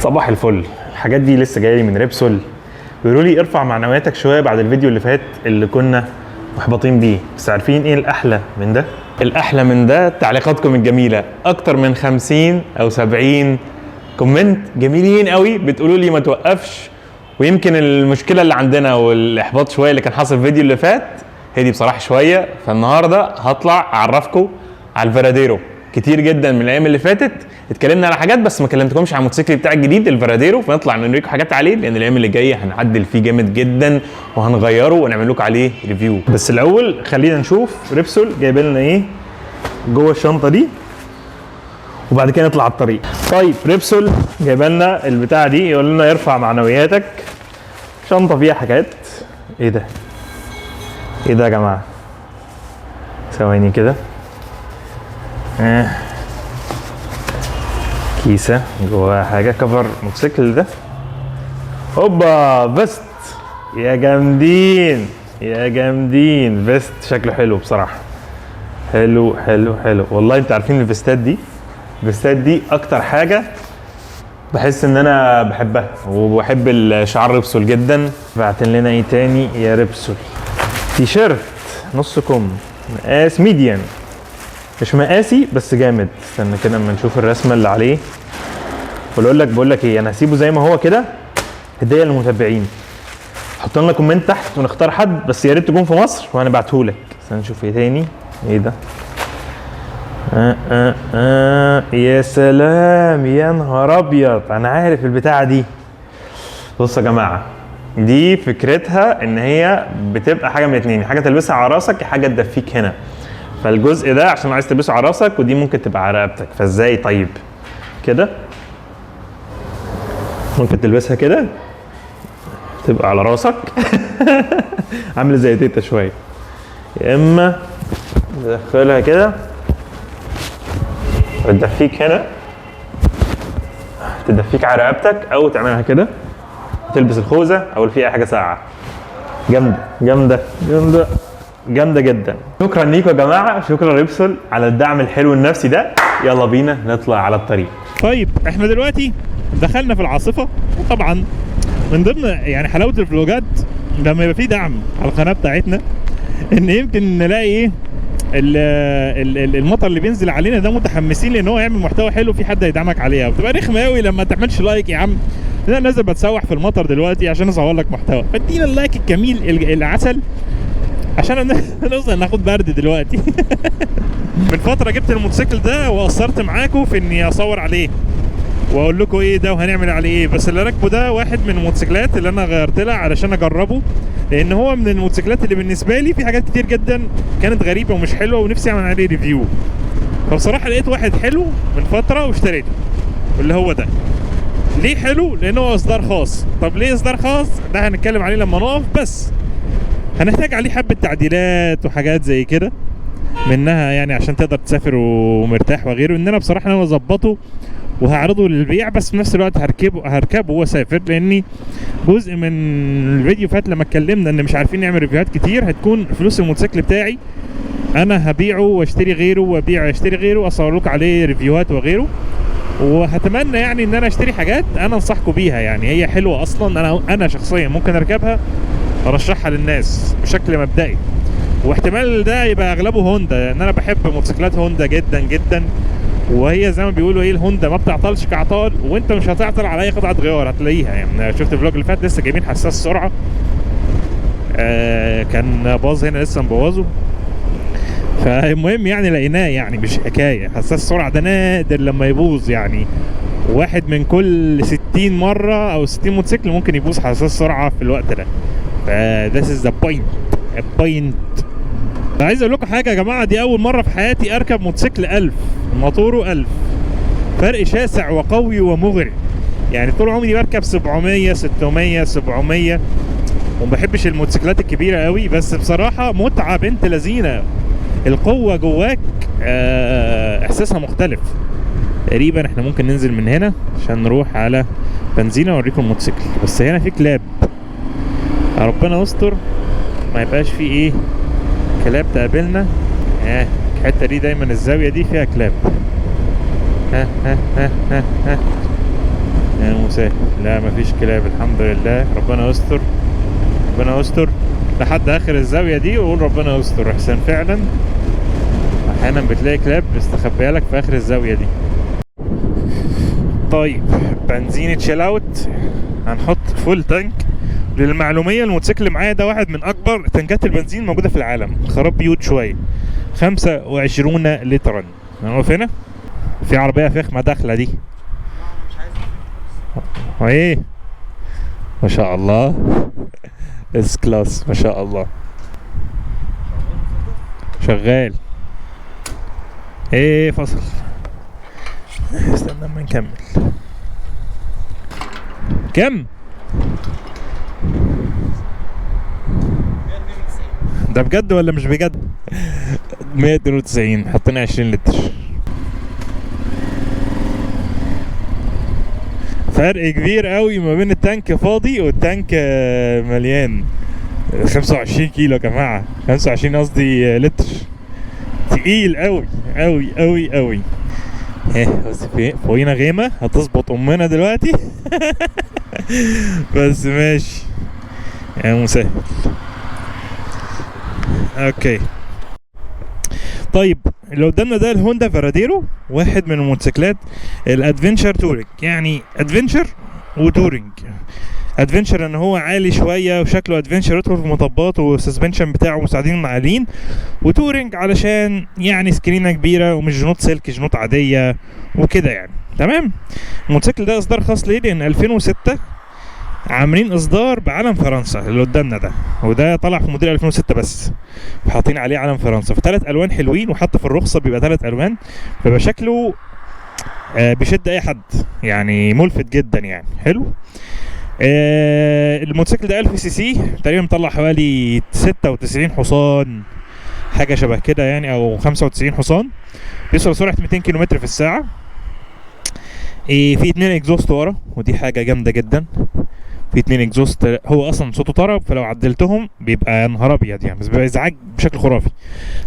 صباح الفل. الحاجات دي لسه جايه لي من ريبسول، بيقولوا لي ارفع معنوياتك شويه بعد الفيديو اللي فات اللي كنا محبطين بيه. بس عارفين ايه الاحلى من ده؟ الاحلى من ده تعليقاتكم الجميله. اكتر من 50 او 70 كومنت جميلين قوي بتقولوا لي ما توقفش. ويمكن المشكله اللي عندنا والاحباط شويه اللي كان حاصل في الفيديو اللي فات هي دي بصراحه شويه. فالنهارده هطلع اعرفكم على الفراديرو. كتير جدا من الايام اللي فاتت اتكلمنا على حاجات بس ما كلمتكمش على الموتوسيكل بتاعي الجديد الفراديرو، فنطلع نوريكم حاجات عليه لان الايام اللي جايه هنعدل فيه جامد جدا وهنغيره ونعمل لكم عليه ريفيو. بس الاول خلينا نشوف ريبسول جايب لنا ايه جوه الشنطه دي وبعد كده نطلع على الطريق. طيب ريبسول جايب لنا البتاعه دي يقول لنا يرفع معنوياتك. شنطه فيها حاجات. ايه ده؟ ايه ده يا جماعه؟ ثواني كده. كيسه جواها حاجه كفر موتوسيكل ده. هوبا فيست. يا جامدين يا جامدين. فيست شكله حلو بصراحه. حلو حلو حلو والله. انتوا عارفين الفيستات دي اكتر حاجه بحس ان انا بحبها وبحب الشعار ريبسول جدا. بعتن لنا ايه تاني يا ريبسول؟ تي شيرت نص كم مقاس ميديان، مش مقاسي بس جامد. استنى كده اما نشوف الرسمه اللي عليه. بقول لك ايه، انا هسيبه زي ما هو كده هديه للمتابعين. حط لنا كومنت تحت ونختار حد بس يا ريت تكون في مصر وهنبعته لك. استنى نشوف ايه تاني. ايه ده؟ يا سلام يا نهار ابيض. انا عارف البتاعه دي. بصوا يا جماعه، دي فكرتها ان هي بتبقى حاجه من اتنين، حاجه تلبسها على راسك يا حاجه تدفيك هنا. فالجزء ده عشان عايز تلبسه على راسك ودي ممكن تبقى على رقبتك. فازاي؟ طيب كده ممكن تلبسها كده تبقى على راسك عامله زي تيتا شويه، يا اما تدخلها كده وتدفيك هنا تدفيك على رقبتك، او تعملها كده تلبس الخوذه او اللي فيها حاجه ساقعه. جامده جامده جامده جامده جدا. شكرا ليكم يا جماعه، شكرا ريبسول على الدعم الحلو النفسي ده. يلا بينا نطلع على الطريق. طيب احنا دلوقتي دخلنا في العاصفه، وطبعا من ضمن يعني حلاوه الفلوجات لما يبقى في دعم على القناه بتاعتنا ان يمكن نلاقي ايه المطر اللي بينزل علينا ده متحمسين لان هو يعمل محتوى حلو في حد هيدعمك عليها. بتبقى رخمه قوي لما ما تعملش لايك. يا عم انا نازل بتسوح في المطر دلوقتي عشان اصور لك محتوى، فادينا اللايك الجميل العسل عشان نوصل ناخد برد دلوقتي. من فتره جبت الموتوسيكل ده وقصرت معاكم في اني اصور عليه واقول لكم ايه ده وهنعمل عليه ايه. بس اللي راكبه ده واحد من الموتوسيكلات اللي انا غيرت لها علشان اجربه، لان هو من الموتوسيكلات اللي بالنسبه لي في حاجات كتير جدا كانت غريبه ومش حلوه ونفسي اعمل عليه ريفيو. فبصراحه لقيت واحد حلو من فتره واشتريته، واللي هو ده. ليه حلو؟ لانه هو اصدار خاص. طب ليه اصدار خاص؟ ده هنتكلم عليه لما نقف، بس هنحتاج عليه حبه تعديلات وحاجات زي كده منها يعني عشان تقدر تسافر ومرتاح وغيره. ان انا بصراحه انا اظبطه وهعرضه للبيع، بس في نفس الوقت هركبه واسافر، لاني جزء من الفيديو فات لما اتكلمنا ان مش عارفين نعمل ريفيوهات كتير هتكون فلوس الموتوسيكل بتاعي انا هبيعه واشتري غيره وابيع واشتري غيره، اصور لكم عليه ريفيوهات وغيره. وهتمنى يعني ان انا اشتري حاجات انا انصحكم بيها، يعني هي حلوه اصلا. انا شخصيا ممكن اركبها ارشحها للناس بشكل مبدئي، واحتمال ده يبقى اغلبه هوندا لان انا بحب موتوسيكلات هوندا جدا جدا. وهي زي ما بيقولوا ايه، الهوندا ما بتعطلش كعطال، وانت مش هتعطل على اي قطعه غيار هتلاقيها. يعني شفت الفلوج اللي فات لسه جايبين حساس سرعه كان باظ هنا لسه مبوظه. فالمهم يعني لقيناه، يعني مش حكايه. حساس السرعه ده نادر لما يبوظ، يعني واحد من كل 60 مره او 60 موتوسيكل ممكن يبوظ حساس سرعه في الوقت ده. this is the point. عايز اقول لكم حاجه يا جماعه، دي اول مره في حياتي اركب موتوسيكل 1000 موتوره 1000. فرق شاسع وقوي ومغري. يعني طول عمري بركب 700 600 700 وما بحبش الموتوسيكلات الكبيره قوي، بس بصراحه متعه بنت لذينه. القوه جواك احساسها مختلف. تقريبا احنا ممكن ننزل من هنا عشان نروح على بنزينه اوريكم الموتوسيكل. بس هنا في كلاب، ربنا يستر ما يبقاش في ايه كلاب تقابلنا. الحته دي دايما الزاويه دي فيها كلاب. يا مسهل. لا مفيش كلاب الحمد لله، ربنا يستر ربنا يستر لحد اخر الزاويه دي وقول ربنا يستر احسن. فعلا احيانا بتلاقي كلاب مستخبيه لك في اخر الزاويه دي. طيب بنزين تشيل اوت، هنحط فول تانك. للمعلوميه الموتوسيكل اللي معايا ده واحد من اكبر تنكات البنزين موجوده في العالم، خراب بيوت شويه، 25 لترا. هنقف هنا في عربيه فخمه داخله دي وايه ما شاء الله، اس كلاس ما شاء الله شغال. ايه فصل، استنى اما نكمل. كم ده بجد ولا مش بجد؟ 192 حطينا 20 لتر. فرق كبير قوي ما بين التانك فاضي والتانك مليان. 25 كيلو يا جماعه، 25 قصدي لتر، تقيل قوي قوي قوي قوي. بس فوقينا غيمه هتظبط امنا دلوقتي. بس ماشي يا مسهل. اوكي طيب اللي قدامنا ده الهوندا فاراديرو، واحد من الموتوسيكلات الادفنشر تورينج. يعني ادفنشر وتورينج. ادفنشر ان هو عالي شويه وشكله ادفنشر يدخل في مطبات والسسبنشن بتاعه مساعدين عاليين، وتورينج علشان يعني سكرينه كبيره ومش جنوط سلك، جنوط عاديه وكده يعني. تمام. الموتوسيكل ده اصدار خاص ليه؟ لان 2006 عاملين اصدار بعلم فرنسا اللي قدامنا ده، وده طلع في موديل 2006 بس، وحاطين عليه علم فرنسا في 3 الوان حلوين، وحتى في الرخصه بيبقى 3 الوان، فبقى شكله بيشد اي حد يعني، ملفت جدا يعني. حلو. الموتوسيكل ده 1000 سي سي تقريبا، مطلع حوالي 96 حصان حاجه شبه كده يعني، او 95 حصان. بيوصل سرعه 200 كيلومتر في الساعه. في 2 اكزوست ورا، ودي حاجه جامده جدا. في 2 اكزوست، هو اصلا صوته طرب، فلو عدلتهم بيبقى يا نهار ابيض يعني، بس بيبقى ازعاج بشكل خرافي.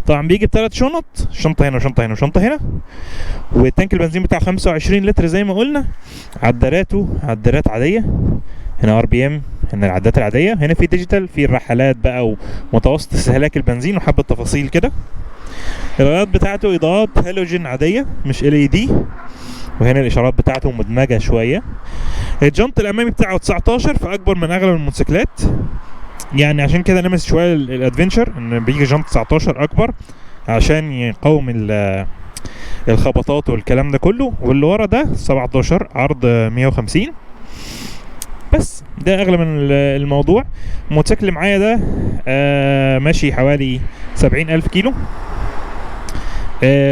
طبعا بيجي ب3 شنط، شنطه هنا وشنطه هنا وشنطه هنا. والتانك البنزين بتاعه 25 لتر زي ما قلنا. عدادات عاديه، هنا ار بي ام، هنا العدادات العاديه، هنا في ديجيتال، في الرحلات بقى ومتوسط استهلاك البنزين وحبه تفاصيل كده. الاضاءات بتاعته اضاءات هالوجين عاديه مش ال اي دي، وهنا الاشارات بتاعته مدمجه شويه. الجنط الامامي بتاعه 19، فاكبر من اغلب الموتوسيكلات يعني، عشان كده لمس شويه الادفنشر ان بيجي جنط 19 اكبر عشان يقاوم الخبطات والكلام ده كله. واللي ورا ده 17 عرض 150. بس ده اغلى من الموضوع. الموتوسيكل اللي معايا ده ماشي حوالي 70,000 كيلو.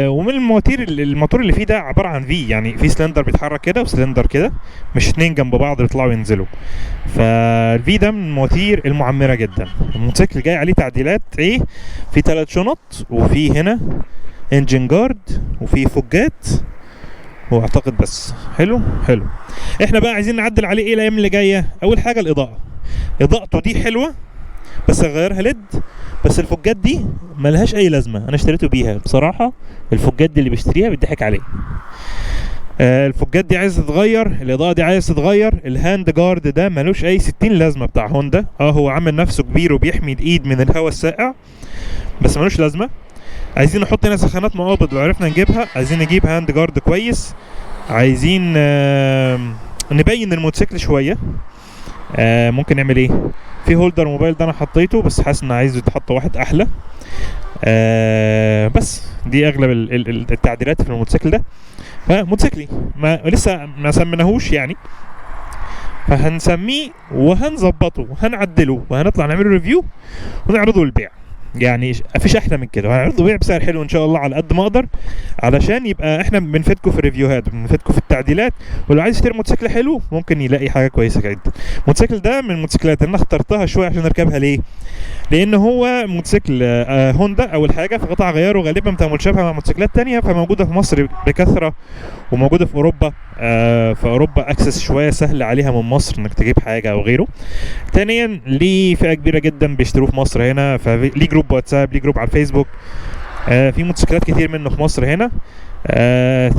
ومن الموتور اللي فيه ده عباره عن في، يعني في سلندر بيتحرك كده وسلندر كده، مش 2 جنب بعض بيطلعوا وينزلوا. فالفي ده من المواتير المعمره جدا. الموتوسيكل جاي عليه تعديلات ايه؟ في 3 شنط، وفي هنا انجن جارد، وفي فوجات، واعتقد بس. حلو. احنا بقى عايزين نعدل عليه ايه الايام اللي جايه؟ اول حاجه اضاءته دي حلوه بس اغيرها ليد. بس الفوجات دي ملهاش اي لازمه، انا اشتريته بيها بصراحه. الفوجات دي اللي بيشتريها بيضحك عليه. الفوجات دي عايزه تتغير، الاضاءه دي عايزه تتغير. الهاند جارد ده ملوش اي 60 لازمه بتاع هوندا. هو عامل نفسه كبير وبيحمي الايد من الهواء الساقع، بس ملوش لازمه. عايزين نحط هنا سخانات مقابض لو عرفنا نجيبها. عايزين نجيب هاند جارد كويس. عايزين نبين الموتوسيكل شويه. ممكن نعمل ايه؟ في هولدر موبايل ده انا حطيته، بس حاسس ان عايز يتحط واحد احلى. بس دي اغلب التعديلات في الموتوسيكل ده. فموتوسيكلي لسه ما سميناهوش يعني، فهنسميه وهنظبطه وهنعدله وهنطلع نعمل ريفيو ونعرضه للبيع. يعني مفيش احلى من كده، وهنعرضه بيع بسعر حلو ان شاء الله على قد ما اقدر، علشان يبقى احنا بنفيدكم في الريفيوهات وبنفيدكم في التعديلات. ولو عايز يشتري موتوسيكل حلو ممكن يلاقي حاجه كويسه جدا. الموتوسيكل ده من الموتوسيكلات اللي انا اخترتها شويه عشان اركبها. ليه؟ لان هو موتوسيكل هوندا اول حاجه، فقطع غياره غالبا بتبقى متشابهه مع موتوسيكلات تانية، فموجوده في مصر بكثره وموجوده في اوروبا. في اوروبا اكسس شويه سهل عليها من مصر انك تجيب حاجه او غيره. ثانيا ليه فئه كبيره جدا بيشتروه في مصر هنا، فليه جروب واتساب، ليه جروب على الفيسبوك. في موتوسيكلات كتير منه في مصر هنا.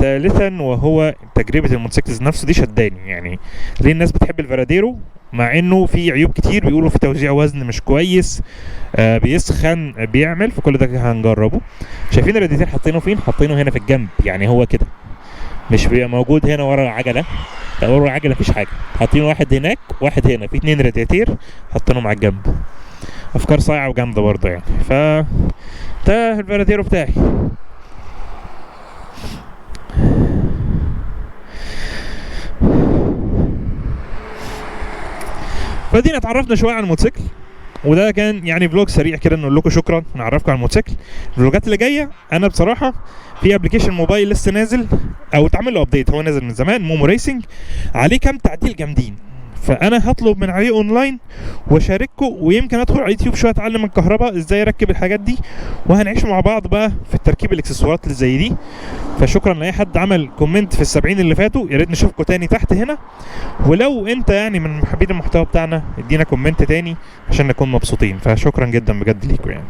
ثالثا وهو تجربه الموتوسيكلز نفسه دي شداني. يعني ليه الناس بتحب الفراديرو مع انه في عيوب كتير، بيقولوا في توزيع وزن مش كويس، بيسخن، بيعمل، فكل ده هنجربه. شايفين الراديتير حاطينه فين؟ حاطينه هنا في الجنب، يعني هو كده مش بيبقى موجود هنا ورا العجله، لا ورا العجله مفيش حاجه، حاطين واحد هناك واحد هنا، في 2 راديتير حاطينهم على الجنب. افكار صايعه وجامده برضه يعني. ف ده الفراديرو بتاعي. فدينا اتعرفنا شويه عن الموتوسيكل، وده كان يعني فلوج سريع كده نقول لكم شكرا، نعرفكم عن الموتوسيكل. الفلوجات اللي جايه انا بصراحه في ابلكيشن موبايل لسه نازل او اتعمل له ابديت، هو نازل من زمان، مومو ريسنج، عليه كام تعديل جامدين، فانا هطلب من عليه اونلاين واشارككم، ويمكن ادخل على اليوتيوب شويه اتعلم الكهرباء ازاي اركب الحاجات دي، وهنعيش مع بعض بقى في التركيب الاكسسوارات اللي زي دي. فشكرا لاي حد عمل كومنت في ال70 اللي فاتوا، يا ريت نشوفكم تاني تحت هنا. ولو انت يعني من محبين المحتوى بتاعنا ادينا كومنت تاني عشان نكون مبسوطين. فشكرا جدا بجد ليكم يعني.